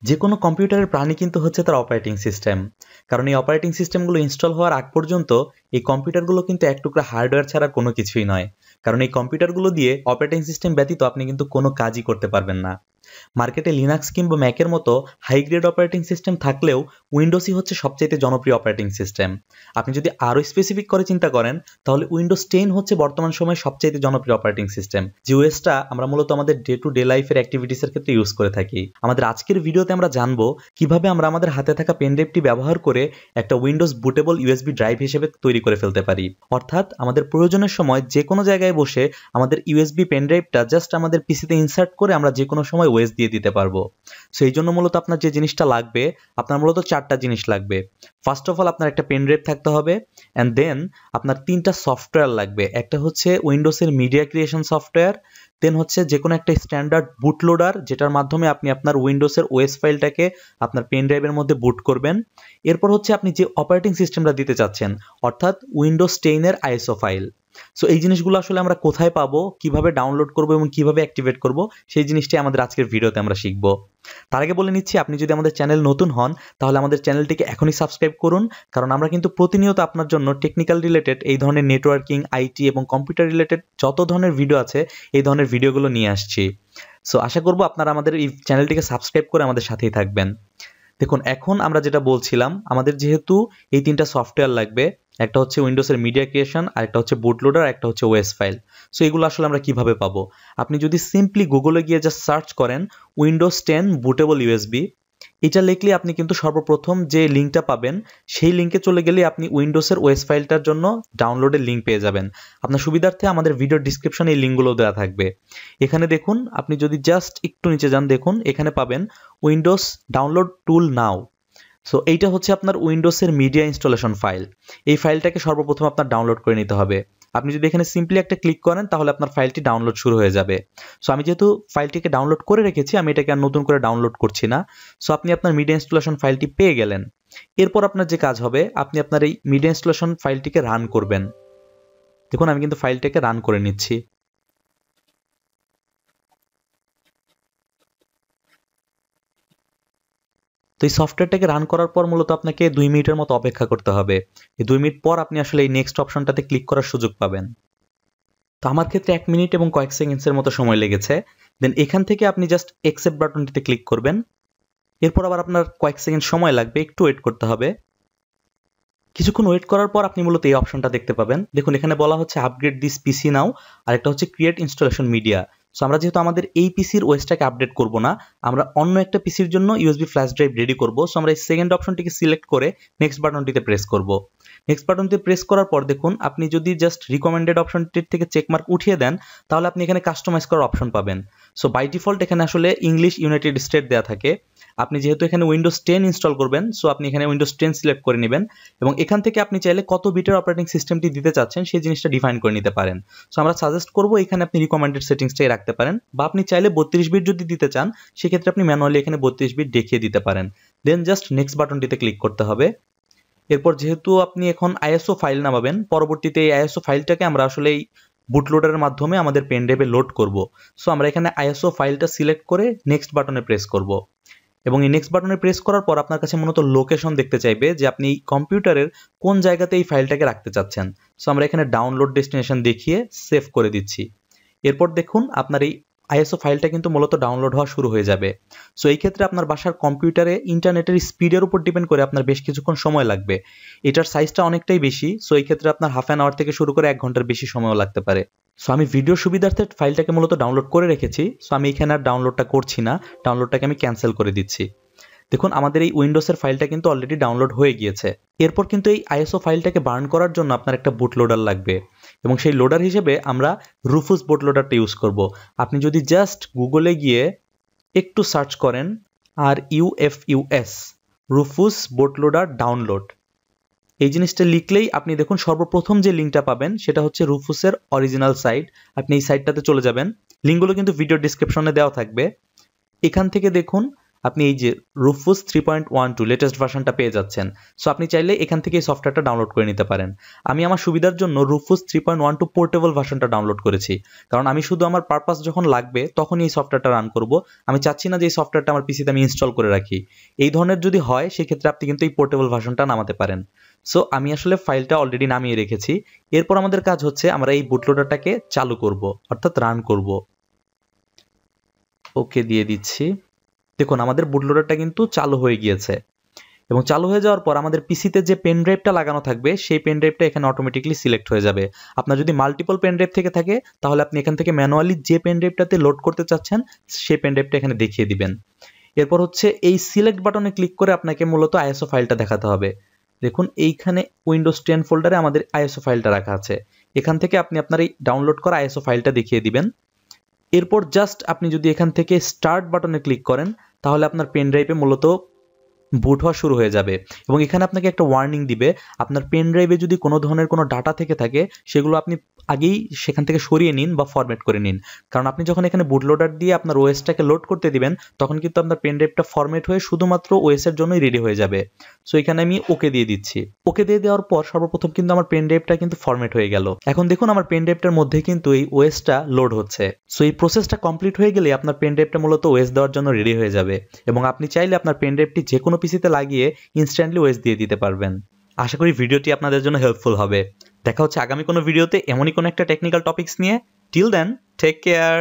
যে কোনো কম্পিউটারের প্রাণী কিন্তু হচ্ছে তার অপারেটিং সিস্টেম। কারণ এই অপারেটিং সিস্টেমগুলো ইনস্টল হওয়ার আগ পর্যন্ত এই কম্পিউটারগুলো কিন্তু এক টুকরা হার্ডওয়্যার ছাড়া কোনো কিছুই নয়। কারণ এই কম্পিউটারগুলো দিয়ে অপারেটিং সিস্টেম ব্যতীত আপনি কিন্তু কোনো কাজই করতে পারবেন না। মার্কেটে লিনাক্স কিংবা ম্যাকের মতো হাই গ্রেড অপারেটিং সিস্টেম থাকলেও উইন্ডোজই হচ্ছে সবচাইতে জনপ্রিয় অপারেটিং সিস্টেম। আপনি যদি আরও স্পেসিফিক করে চিন্তা করেন তাহলে উইন্ডোজ 10 হচ্ছে বর্তমান সময়ে সবচাইতে জনপ্রিয় অপারেটিং সিস্টেম, যে ওএসটা আমরা মূলত আমাদের ডে টু ডে লাইফের অ্যাক্টিভিটিসের ক্ষেত্রে ইউজ করে থাকি। আমাদের আজকের ভিডিওতে আমরা জানবো কিভাবে আমরা আমাদের হাতে থাকা পেন ড্রাইভটি ব্যবহার করে একটা উইন্ডোজ বুটেবল ইউএসবি ড্রাইভ হিসেবে তৈরি করে ফেলতে পারি। অর্থাৎ আমাদের প্রয়োজনের সময় যে কোনো জায়গায় বসে আমাদের ইউএসবি পেন ড্রাইভটা জাস্ট আমাদের পিসিতে ইনসার্ট করে আমরা যে কোনো সময় ওএস দিয়ে দিতে পারবো। সো এই জন্য মূলত আপনার যে জিনিসটা লাগবে, আপনার মূলত 4টা জিনিস লাগবে। ফার্স্ট অফ অল আপনার একটা পেন ড্রাইভ থাকতে হবে, অ্যান্ড দেন আপনার 3টা সফটওয়্যার লাগবে। একটা হচ্ছে উইন্ডোজের মিডিয়া ক্রিয়েশন সফটওয়্যার, দেন হচ্ছে যে কোনো একটা স্ট্যান্ডার্ড বুট লোডার যেটার মাধ্যমে আপনি আপনার উইন্ডোজের ওএস ফাইলটাকে আপনার পেন ড্রাইভের মধ্যে বুট করবেন। এরপর হচ্ছে আপনি যে অপারেটিং সিস্টেমটা দিতে চাচ্ছেন, অর্থাৎ উইন্ডোজ 10 এর আইএসও ফাইল। সো এই জিনিসগুলো আসলে আমরা কোথায় পাবো, কিভাবে ডাউনলোড করবো এবং কিভাবে অ্যাক্টিভেট করব, সেই জিনিসটাই আমাদের আজকের ভিডিওতে আমরা শিখব। তার আগে বলে নিচ্ছি, আপনি যদি আমাদের চ্যানেল নতুন হন তাহলে আমাদের চ্যানেলটিকে এখনই সাবস্ক্রাইব করুন, কারণ আমরা কিন্তু প্রতিনিয়ত আপনার জন্য টেকনিক্যাল রিলেটেড এই ধরনের নেটওয়ার্কিং, আইটি এবং কম্পিউটার রিলেটেড যত ধরনের ভিডিও আছে এই ধরনের ভিডিওগুলো নিয়ে আসছি। সো আশা করব আপনারা আমাদের এই চ্যানেলটিকে সাবস্ক্রাইব করে আমাদের সাথেই থাকবেন। দেখুন, এখন আমরা যেটা বলছিলাম, আমাদের যেহেতু এই 3টা সফটওয়্যার লাগবে, একটা হচ্ছে উইন্ডোজের মিডিয়া ক্রিয়েশন, আরেকটা হচ্ছে বুট লোডার, একটা হচ্ছে ওএস ফাইল। সো এগুলো আসলে আমরা কিভাবে পাবো? আপনি যদি সিম্পলি গুগলে গিয়ে জাস্ট সার্চ করেন উইন্ডোজ 10 বুটেবল ইউএসবি, এটা লিখলে আপনি কিন্তু সর্বপ্রথম যে লিঙ্কটা পাবেন সেই লিঙ্কে চলে গেলে আপনি উইন্ডোজের ওএস ফাইলটার জন্য ডাউনলোডের লিঙ্ক পেয়ে যাবেন। আপনার সুবিধার্থে আমাদের ভিডিও ডিসক্রিপশনে এই লিঙ্কগুলো দেওয়া থাকবে। এখানে দেখুন, আপনি যদি জাস্ট একটু নিচে যান, দেখুন এখানে পাবেন উইন্ডোজ ডাউনলোড টুল নাও। সো এইটা হচ্ছে আপনার উইন্ডোজের মিডিয়া ইনস্টলেশন ফাইল। এই ফাইলটাকে সর্বপ্রথম আপনার ডাউনলোড করে নিতে হবে। আপনি যদি এখানে সিম্পলি একটা ক্লিক করেন তাহলে আপনার ফাইলটি ডাউনলোড শুরু হয়ে যাবে। সো আমি যেহেতু ফাইলটিকে ডাউনলোড করে রেখেছি, আমি এটাকে আর নতুন করে ডাউনলোড করছি না। সো আপনি আপনার মিডিয়া ইনস্টলেশন ফাইলটি পেয়ে গেলেন। এরপর আপনার যে কাজ হবে, আপনি আপনার এই মিডিয়া ইনস্টলেশন ফাইলটিকে রান করবেন। দেখুন আমি কিন্তু ফাইলটাকে রান করে নিচ্ছি। তো এই সফটওয়্যারটাকে রান করার পর মূলত আপনাকে 2 মিনিটের মতো অপেক্ষা করতে হবে। এই 2 মিনিট পর আপনি আসলে এই নেক্সট অপশনটাতে ক্লিক করার সুযোগ পাবেন। তো আমার ক্ষেত্রে 1 মিনিট এবং কয়েক সেকেন্ডসের মতো সময় লেগেছে। দেন এখান থেকে আপনি জাস্ট অ্যাকসেপ্ট বাটনটিতে ক্লিক করবেন। এরপর আবার আপনার কয়েক সেকেন্ড সময় লাগবে, একটু ওয়েট করতে হবে। কিছুক্ষণ ওয়েট করার পর আপনি মূলত এই অপশনটা দেখতে পাবেন। দেখুন এখানে বলা হচ্ছে আপগ্রেড দিস পিসি নাও, আর একটা হচ্ছে ক্রিয়েট ইনস্টলেশন মিডিয়া। সো আমরা যেহেতু আমাদের এই পিসির ওএসটাকে আপডেট করব না, আমরা অন্য একটা পিসির জন্য ইউএসবি ফ্ল্যাশ ড্রাইভ রেডি করব। সো আমরা এই সেকেন্ড অপশনটিকে সিলেক্ট করে নেক্সট বাটনটিতে প্রেস করব। নেক্সট বাটনটিতে প্রেস করার পর দেখুন, আপনি যদি জাস্ট রিকমেন্ডেড অপশনটির থেকে চেকমার্ক উঠিয়ে দেন তাহলে আপনি এখানে কাস্টমাইজ করার অপশন পাবেন। সো বাই ডিফল্ট এখানে আসলে ইংলিশ ইউনাইটেড স্টেট দেওয়া থাকে। আপনি যেহেতু এখানে উইন্ডোজ 10 ইনস্টল করবেন, সো আপনি এখানে উইন্ডোজ 10 সিলেক্ট করে নেবেন এবং এখান থেকে আপনি চাইলে কত বিটের অপারেটিং সিস্টেমটি দিতে চাচ্ছেন সেই জিনিসটা ডিফাইন করে নিতে পারেন। সো আমরা সাজেস্ট করব এখানে আপনি রিকমেন্ডেড সেটিংসটাই রাখতে পারেন, বা আপনি চাইলে 32 বিট যদি দিতে চান সেক্ষেত্রে আপনি ম্যানুয়ালি এখানে 32 বিট দেখিয়ে দিতে পারেন। দেন জাস্ট নেক্সট বাটনটিতে ক্লিক করতে হবে। এরপর যেহেতু আপনি এখন আইএসও ফাইল নামাবেন, পরবর্তীতে এই আইএসও ফাইলটাকে আমরা আসলে এই বুটলোডারের মাধ্যমে আমাদের পেন ড্রাইভে লোড করব। সো আমরা এখানে আইএসও ফাইলটা সিলেক্ট করে নেক্সট বাটনে প্রেস করব এবং এই নেক্সট বাটনে প্রেস করার পর আপনার কাছে মূলত লোকেশন দেখতে চাইবে যে আপনি কম্পিউটারের কোন জায়গাতে এই ফাইলটাকে রাখতে চাচ্ছেন। সো আমরা এখানে ডাউনলোড ডেস্টিনেশন দেখিয়ে সেভ করে দিচ্ছি। এরপর দেখুন আপনার এই আইএসও ফাইলটা কিন্তু মূলত ডাউনলোড হওয়া শুরু হয়ে যাবে। সো এই ক্ষেত্রে আপনার বাসার কম্পিউটারে ইন্টারনেটের স্পিডের উপর ডিপেন্ড করে আপনার বেশ কিছুক্ষণ সময় লাগবে। এটার সাইজটা অনেকটাই বেশি, সো এই ক্ষেত্রে আপনার হাফ অ্যান আওয়ার থেকে শুরু করে 1 ঘন্টার বেশি সময়ও লাগতে পারে। সো আমি ভিডিও সুবিধার্থে ফাইলটাকে মূলত ডাউনলোড করে রেখেছি। সো আমি এখানে আর ডাউনলোডটা করছি না, ডাউনলোডটাকে আমি ক্যান্সেল করে দিচ্ছি। দেখুন আমাদের এই উইন্ডোজের ফাইলটা কিন্তু অলরেডি ডাউনলোড হয়ে গিয়েছে। এরপর কিন্তু এই আইএসও ফাইলটাকে বার্ন করার জন্য আপনার একটা বুট লোডার লাগবে এবং সেই লোডার হিসেবে আমরা রুফুস বুট লোডারটা ইউজ করব। আপনি যদি জাস্ট গুগলে গিয়ে একটু সার্চ করেন আর ইউএফইউএস রুফুস বুট লোডার ডাউনলোড, এই জিনিসটা লিখলেই আপনি দেখুন সর্বপ্রথম যে লিঙ্কটা পাবেন সেটা হচ্ছে রুফুসের অরিজিনাল সাইট। আপনি এই সাইটটাতে চলে যাবেন, লিঙ্কগুলো কিন্তু ভিডিও ডিসক্রিপশনে দেওয়া থাকবে। এখান থেকে দেখুন আপনি এই যে রুফুস 3.12 লেটেস্ট ভার্সনটা পেয়ে যাচ্ছেন। সো আপনি চাইলে এখান থেকে এই সফটওয়্যারটা ডাউনলোড করে নিতে পারেন। আমি আমার সুবিধার জন্য রুফুস 3.12 পোর্টেবল ভার্সনটা ডাউনলোড করেছি, কারণ আমি শুধু আমার পারপাস যখন লাগবে তখনই এই সফটওয়্যারটা রান করব। আমি চাচ্ছি না যে এই সফটওয়্যারটা আমার পিসিতে আমি ইনস্টল করে রাখি। এই ধরনের যদি হয় সেক্ষেত্রে আপনি কিন্তু এই পোর্টেবল ভার্সনটা নামাতে পারেন। সো আমি আসলে ফাইলটা অলরেডি নামিয়ে রেখেছি। এরপর আমাদের কাজ হচ্ছে আমরা এই বুটলোডারটাকে চালু করব, অর্থাৎ রান করব। ওকে দিয়ে দিচ্ছি। দেখুন আমাদের বুটলোডারটা কিন্তু চালু হয়ে গিয়েছে, এবং চালু হয়ে যাওয়ার পর আমাদের পিসিতে যে পেন ড্রাইভটা লাগানো থাকবে সেই পেন ড্রাইভটা এখানে অটোমেটিকলি সিলেক্ট হয়ে যাবে। আপনার যদি মাল্টিপল পেন ড্রাইভ থেকে থাকে তাহলে আপনি এখান থেকে ম্যানুয়ালি যে পেন ড্রাইভটাতে লোড করতে চাচ্ছেন সেই পেন ড্রাইভটা এখানে দেখিয়ে দিবেন। এরপর হচ্ছে এই সিলেক্ট বাটনে ক্লিক করে আপনাকে মূলত আইএসও ফাইলটা দেখাতে হবে। দেখুন এইখানে উইন্ডোজ 10 ফোল্ডারে আমাদের আইএসও ফাইলটা রাখা আছে। এখান থেকে আপনি আপনার এই ডাউনলোড করা আইএসও ফাইলটা দেখিয়ে দিবেন। এরপর জাস্ট আপনি যদি এখান থেকে স্টার্ট বাটনে ক্লিক করেন তাহলে আপনার পেন ড্রাইভে মূলত বুট হওয়া শুরু হয়ে যাবে, এবং এখানে আপনাকে একটা ওয়ার্নিং দিবে আপনার পেন ড্রাইভে যদি কোনো ধরনের কোনো ডাটা থেকে থাকে সেগুলো আপনি আগেই সেখান থেকে সরিয়ে নিন বা ফরম্যাট করে নিন। কারণ আপনি যখন এখানে বুটলোডার দিয়ে আপনার ওএসটাকে লোড করতে দিবেন তখন কিন্তু আপনার পেন ড্রাইভটা ফরম্যাট হয়ে শুধুমাত্র ওএসের জন্যই রেডি হয়ে যাবে। সো এখানে আমি ওকে দিয়ে দিচ্ছি। ওকে দিয়ে দেওয়ার পর সর্বপ্রথম কিন্তু আমার পেন ড্রাইভটা কিন্তু ফরম্যাট হয়ে গেল। এখন দেখুন আমার পেন ড্রাইভটার মধ্যে কিন্তু এই ওএসটা লোড হচ্ছে। সো এই প্রসেসটা কমপ্লিট হয়ে গেলে আপনার পেন ড্রাইভটা মূলত ওএস দেওয়ার জন্য রেডি হয়ে যাবে, এবং আপনি চাইলে আপনার পেন ড্রাইভটি যে কোনো পিসিতে লাগিয়ে ইনস্ট্যান্টলি ওএস দিয়ে দিতে পারবেন। আশা করি ভিডিওটি আপনাদের জন্য হেল্পফুল হবে। দেখা হচ্ছে আগামী কোনো ভিডিওতে এমনই কোনো একটা টেকনিক্যাল টপিকস নিয়ে। Till then, take care.